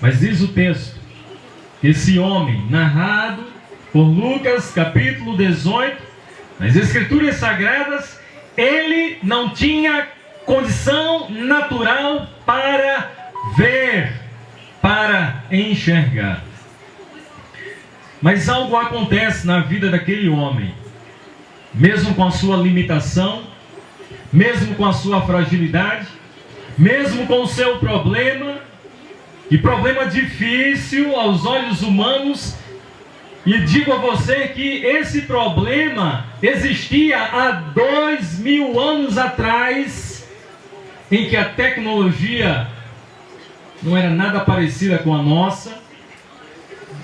Mas diz o texto, esse homem, narrado por Lucas, capítulo 18, nas Escrituras Sagradas, ele não tinha condição natural para ver, para enxergar. Mas algo acontece na vida daquele homem, mesmo com a sua limitação, mesmo com a sua fragilidade, mesmo com o seu problema, e problema difícil aos olhos humanos. E digo a você que esse problema existia há 2000 anos atrás, em que a tecnologia não era nada parecida com a nossa,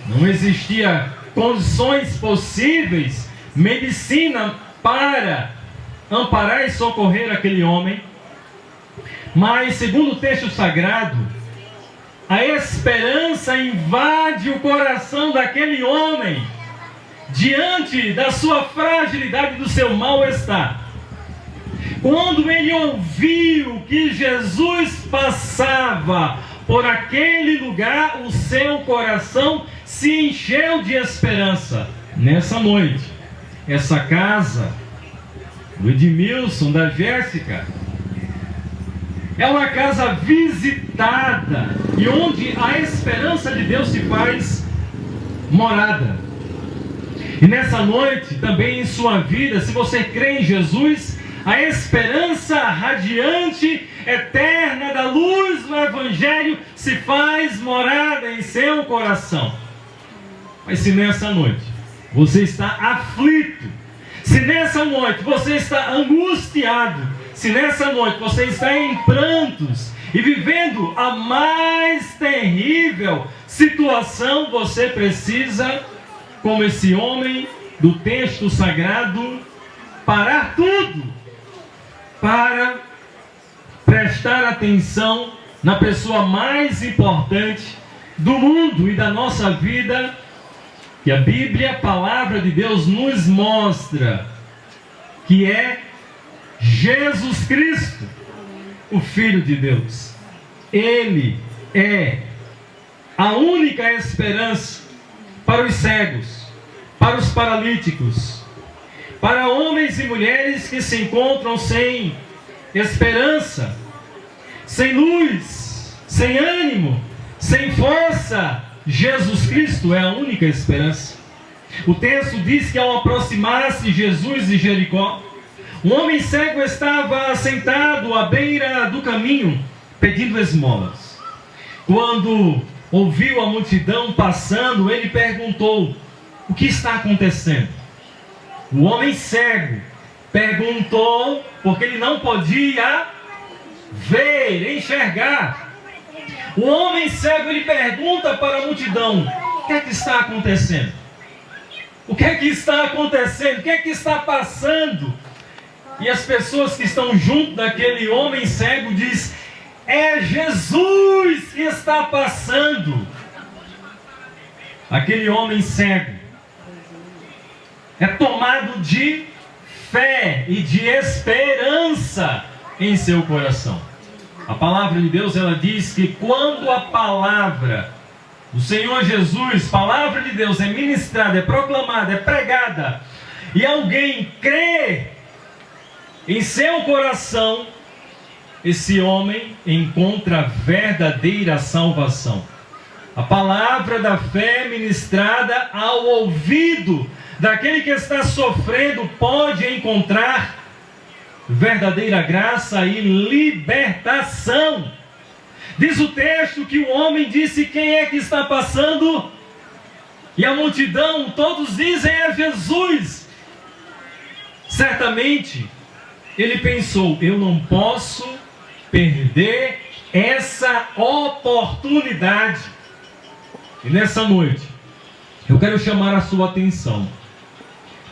não existia condições possíveis, medicina para amparar e socorrer aquele homem. Mas, segundo o texto sagrado, a esperança invade o coração daquele homem, diante da sua fragilidade, do seu mal-estar. Quando ele ouviu que Jesus passava por aquele lugar, o seu coração se encheu de esperança. Nessa noite, essa casa do Edmilson, da Jéssica, é uma casa visitada e onde a esperança de Deus se faz morada. E nessa noite, também em sua vida, se você crê em Jesus, a esperança radiante, eterna da luz do Evangelho se faz morada em seu coração. Mas se nessa noite você está aflito, se nessa noite você está angustiado, se nessa noite você está em prantos e vivendo a mais terrível situação, você precisa, como esse homem do texto sagrado, parar tudo para prestar atenção na pessoa mais importante do mundo e da nossa vida, que a Bíblia, a palavra de Deus, nos mostra que é Jesus Cristo, o Filho de Deus. Ele é a única esperança para os cegos, para os paralíticos, para homens e mulheres que se encontram sem esperança, sem luz, sem ânimo, sem força. Jesus Cristo é a única esperança. O texto diz que ao aproximar-se Jesus de Jericó, um homem cego estava sentado à beira do caminho, pedindo esmolas. Quando ouviu a multidão passando, ele perguntou: o que está acontecendo? O homem cego perguntou, porque ele não podia ver, enxergar. O homem cego, ele pergunta para a multidão: o que é que está acontecendo? O que é que está acontecendo? O que é que está passando? E as pessoas que estão junto daquele homem cego diz: é Jesus que está passando. Aquele homem cego é tomado de fé e de esperança em seu coração. A palavra de Deus, ela diz que quando a palavra do Senhor Jesus, palavra de Deus, é ministrada, é proclamada, é pregada, e alguém crê em seu coração, esse homem encontra a verdadeira salvação. A palavra da fé ministrada ao ouvido daquele que está sofrendo pode encontrar verdadeira graça e libertação. Diz o texto que o homem disse: quem é que está passando? E a multidão, todos dizem: é Jesus. Certamente ele pensou: eu não posso perder essa oportunidade. E nessa noite eu quero chamar a sua atenção.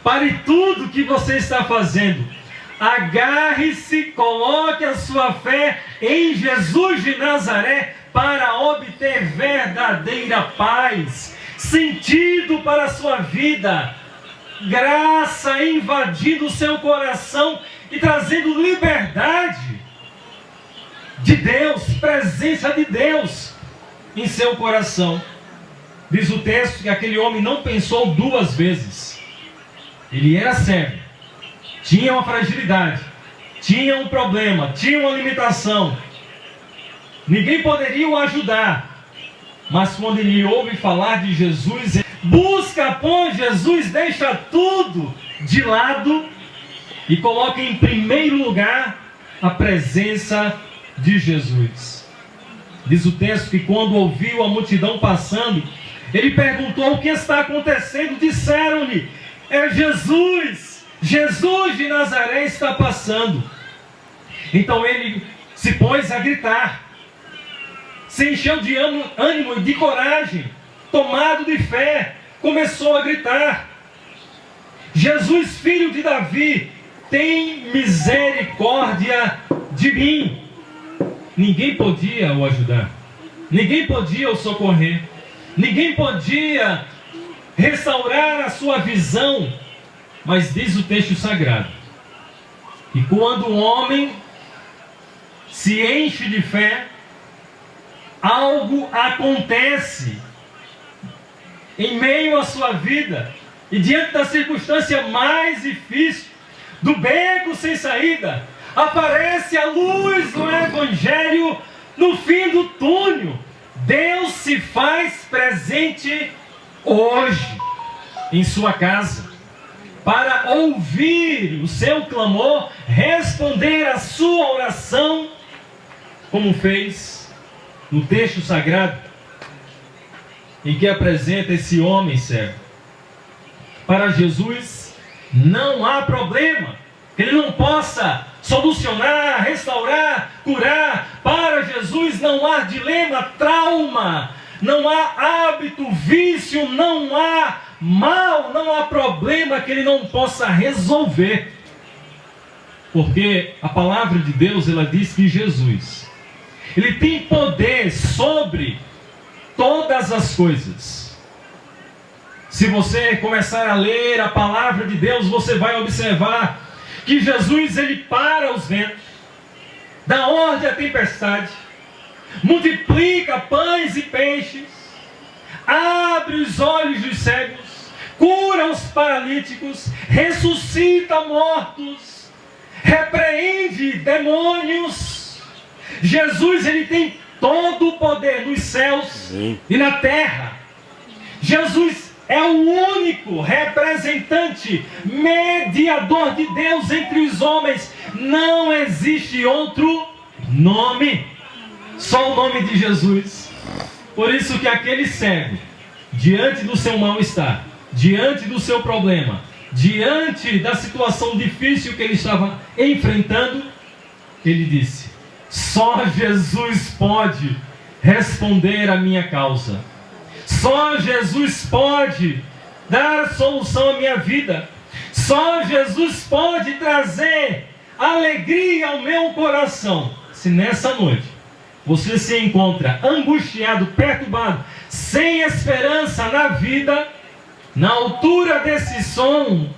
Pare tudo que você está fazendo, agarre-se, coloque a sua fé em Jesus de Nazaré para obter verdadeira paz, sentido para a sua vida, graça invadindo o seu coração e trazendo liberdade de Deus, presença de Deus. em seu coração. Diz o texto que aquele homem não pensou duas vezes. Ele era cego, tinha uma fragilidade, tinha um problema, tinha uma limitação. Ninguém poderia o ajudar. Mas quando ele ouve falar de Jesus, ele busca por Jesus, deixa tudo de lado e coloca em primeiro lugar a presença de Jesus. Diz o texto que quando ouviu a multidão passando, ele perguntou: o que está acontecendo? Disseram-lhe: é Jesus, Jesus de Nazaré está passando. Então ele se pôs a gritar, se encheu de ânimo e de coragem, tomado de fé, começou a gritar: Jesus, filho de Davi, tem misericórdia de mim. Ninguém podia o ajudar, ninguém podia o socorrer, ninguém podia restaurar a sua visão. Mas diz o texto sagrado que quando o homem se enche de fé, algo acontece em meio à sua vida, e diante da circunstância mais difícil, do beco sem saída, aparece a luz do Evangelho no fim do túnel. Deus se faz presente hoje em sua casa, para ouvir o seu clamor, responder a sua oração, como fez no texto sagrado, em que apresenta esse homem cego. Para Jesus não há problema que ele não possa solucionar, restaurar, curar. Para Jesus não há dilema, trauma, não há hábito, vício, não há mal, não há problema que ele não possa resolver. Porque a palavra de Deus, ela diz que Jesus, ele tem poder sobre todas as coisas. Se você começar a ler a palavra de Deus, você vai observar que Jesus, ele para os ventos, dá ordem à tempestade, multiplica pães e peixes, abre os olhos dos cegos, cura os paralíticos, ressuscita mortos, repreende demônios. Jesus, ele tem todo o poder nos céus e na terra. Jesus é o único representante, mediador de Deus entre os homens. Não existe outro nome, só o nome de Jesus. Por isso que aquele cego, diante do seu mal-estar, diante do seu problema, diante da situação difícil que ele estava enfrentando, ele disse: só Jesus pode responder à minha causa. Só Jesus pode dar solução à minha vida. Só Jesus pode trazer alegria ao meu coração. Se nessa noite você se encontra angustiado, perturbado, sem esperança na vida, na altura desse som,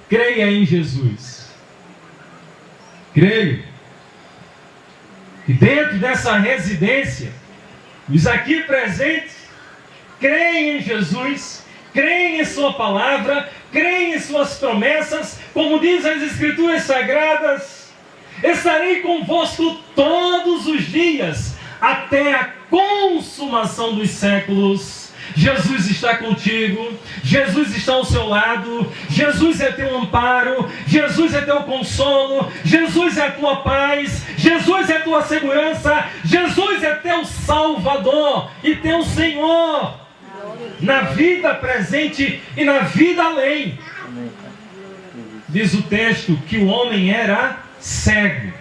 creia em Jesus. Creio que dentro dessa residência, os aqui presentes creem em Jesus, creem em sua palavra, creem em suas promessas. Como diz as Escrituras Sagradas: estarei convosco todos os dias, até a consumação dos séculos. Jesus está contigo, Jesus está ao seu lado, Jesus é teu amparo, Jesus é teu consolo, Jesus é tua paz, Jesus é tua segurança, Jesus é teu Salvador e teu Senhor, na vida presente e na vida além. Diz o texto que o homem era cego,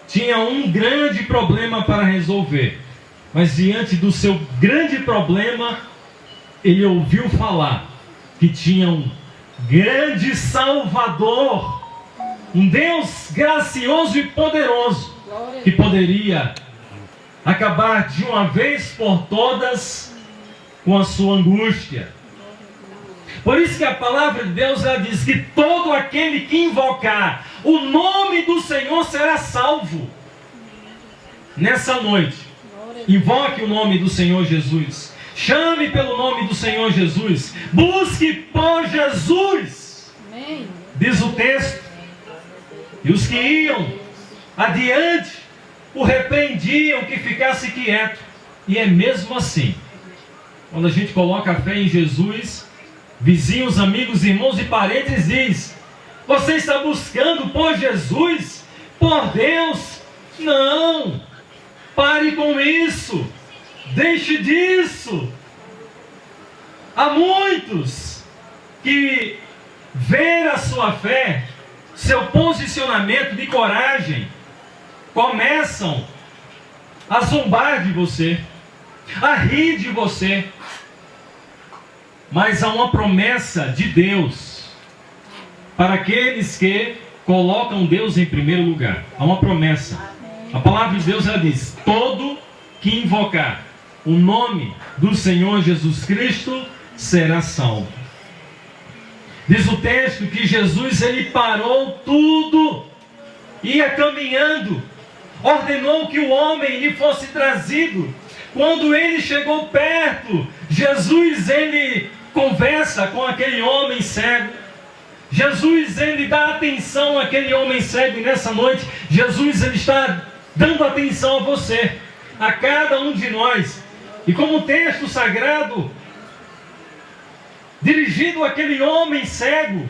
tinha um grande problema para resolver, mas diante do seu grande problema, ele ouviu falar que tinha um grande Salvador, um Deus gracioso e poderoso, que poderia acabar de uma vez por todas com a sua angústia. Por isso que a palavra de Deus, ela diz que todo aquele que invocar o nome do Senhor será salvo. Nessa noite, Invoque o nome do Senhor Jesus. Chame pelo nome do Senhor Jesus. Busque por Jesus. Diz o texto. E os que iam adiante o repreendiam que ficasse quieto. E é mesmo assim. Quando a gente coloca a fé em Jesus, vizinhos, amigos, irmãos e parentes diz: você está buscando por Jesus? Por Deus? Não! Pare com isso! Deixe disso! Há muitos que ver a sua fé, seu posicionamento de coragem, começam a zombar de você, a rir de você. Mas há uma promessa de Deus para aqueles que colocam Deus em primeiro lugar. Há uma promessa. A palavra de Deus, ela diz: todo que invocar o nome do Senhor Jesus Cristo será salvo. Diz o texto que Jesus, ele parou tudo, ia caminhando, ordenou que o homem lhe fosse trazido. Quando ele chegou perto, Jesus, ele conversa com aquele homem cego. Jesus, ele dá atenção àquele homem cego. E nessa noite, Jesus, ele está dando atenção a você, a cada um de nós. E como texto sagrado, dirigido àquele homem cego,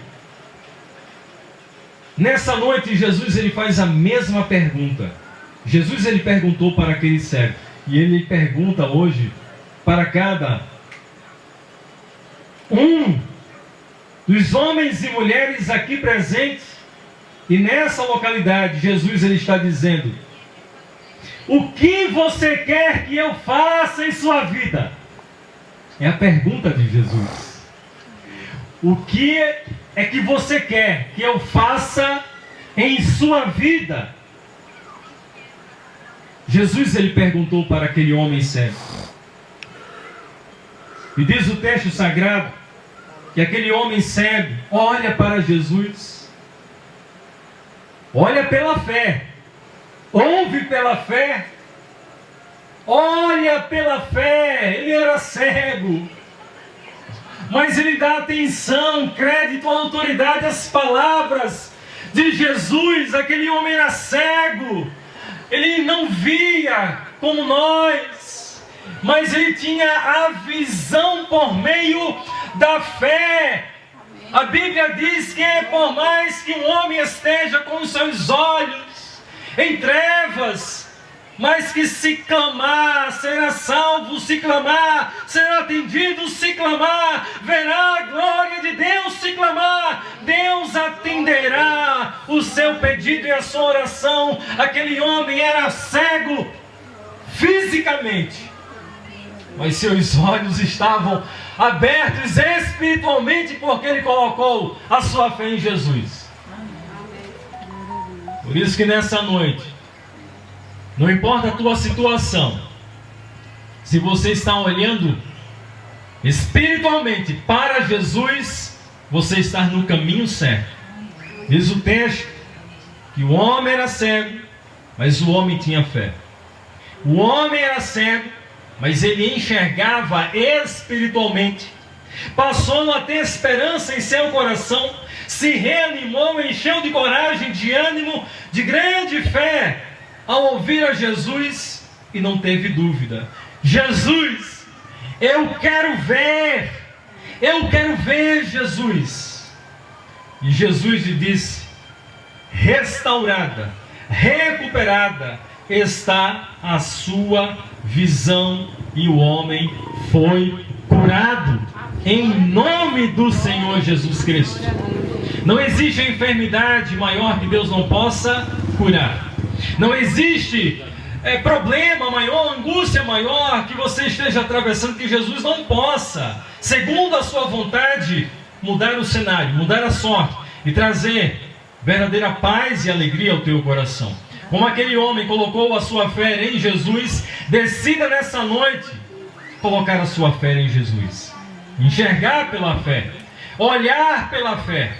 nessa noite, Jesus, ele faz a mesma pergunta. Jesus, ele perguntou para aquele cego. E ele pergunta hoje para cada um dos homens e mulheres aqui presentes. E nessa localidade, Jesus, ele está dizendo: o que você quer que eu faça em sua vida? É a pergunta de Jesus. O que é que você quer que eu faça em sua vida? Jesus, ele perguntou para aquele homem cego. E diz o texto sagrado que aquele homem cego olha para Jesus, olha pela fé, ouve pela fé, olha pela fé. Ele era cego, mas ele dá atenção, crédito, autoridade às palavras de Jesus. Aquele homem era cego, ele não via como nós, mas ele tinha a visão por meio da fé. A Bíblia diz que por mais que um homem esteja com os seus olhos em trevas, mas que se clamar, será salvo, se clamar, será atendido, se clamar, verá a glória de Deus, se clamar, Deus atenderá o seu pedido e a sua oração. Aquele homem era cego fisicamente, mas seus olhos estavam abertos espiritualmente, porque ele colocou a sua fé em Jesus. Por isso que nessa noite, não importa a tua situação, se você está olhando espiritualmente para Jesus, você está no caminho certo. Diz o texto que o homem era cego, mas o homem tinha fé. O homem era cego, mas ele enxergava espiritualmente. Passou a ter esperança em seu coração, se reanimou, encheu de coragem, de ânimo, de grande fé, ao ouvir a Jesus, e não teve dúvida: Jesus, eu quero ver Jesus. E Jesus lhe disse: restaurada, recuperada está a sua visão. E o homem foi curado em nome do Senhor Jesus Cristo. Não existe enfermidade maior que Deus não possa curar. Não existe problema maior, angústia maior que você esteja atravessando, que Jesus não possa, segundo a sua vontade, mudar o cenário, mudar a sorte e trazer verdadeira paz e alegria ao teu coração. Como aquele homem colocou a sua fé em Jesus, decida nessa noite colocar a sua fé em Jesus, enxergar pela fé, olhar pela fé.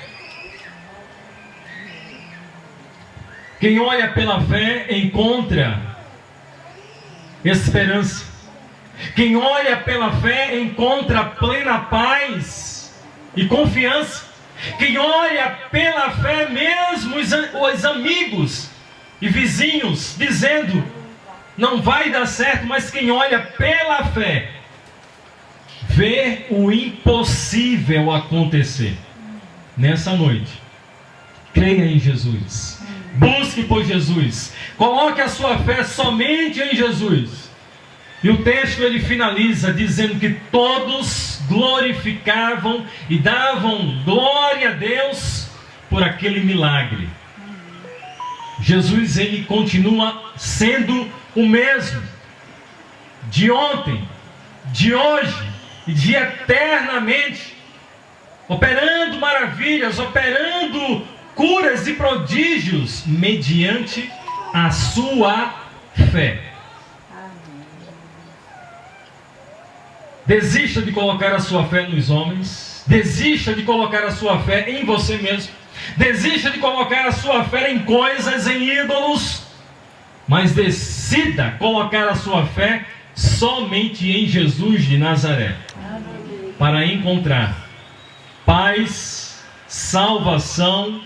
Quem olha pela fé encontra esperança. Quem olha pela fé encontra plena paz e confiança. Quem olha pela fé, mesmo os amigos e vizinhos dizendo não vai dar certo, mas quem olha pela fé vê o impossível acontecer. Nessa noite, creia em Jesus, busque por Jesus, coloque a sua fé somente em Jesus. E o texto ele finaliza dizendo que todos glorificavam e davam glória a Deus por aquele milagre. Jesus ele continua sendo o mesmo, de ontem, de hoje e de eternamente, operando maravilhas, operando curas e prodígios mediante a sua fé. Desista de colocar a sua fé nos homens. Desista de colocar a sua fé em você mesmo. Desista de colocar a sua fé em coisas, em ídolos. Mas decida colocar a sua fé somente em Jesus de Nazaré, para encontrar paz, salvação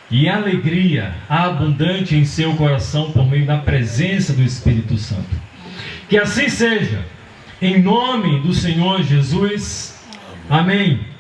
e alegria abundante em seu coração por meio da presença do Espírito Santo. Que assim seja. Em nome do Senhor Jesus. Amém.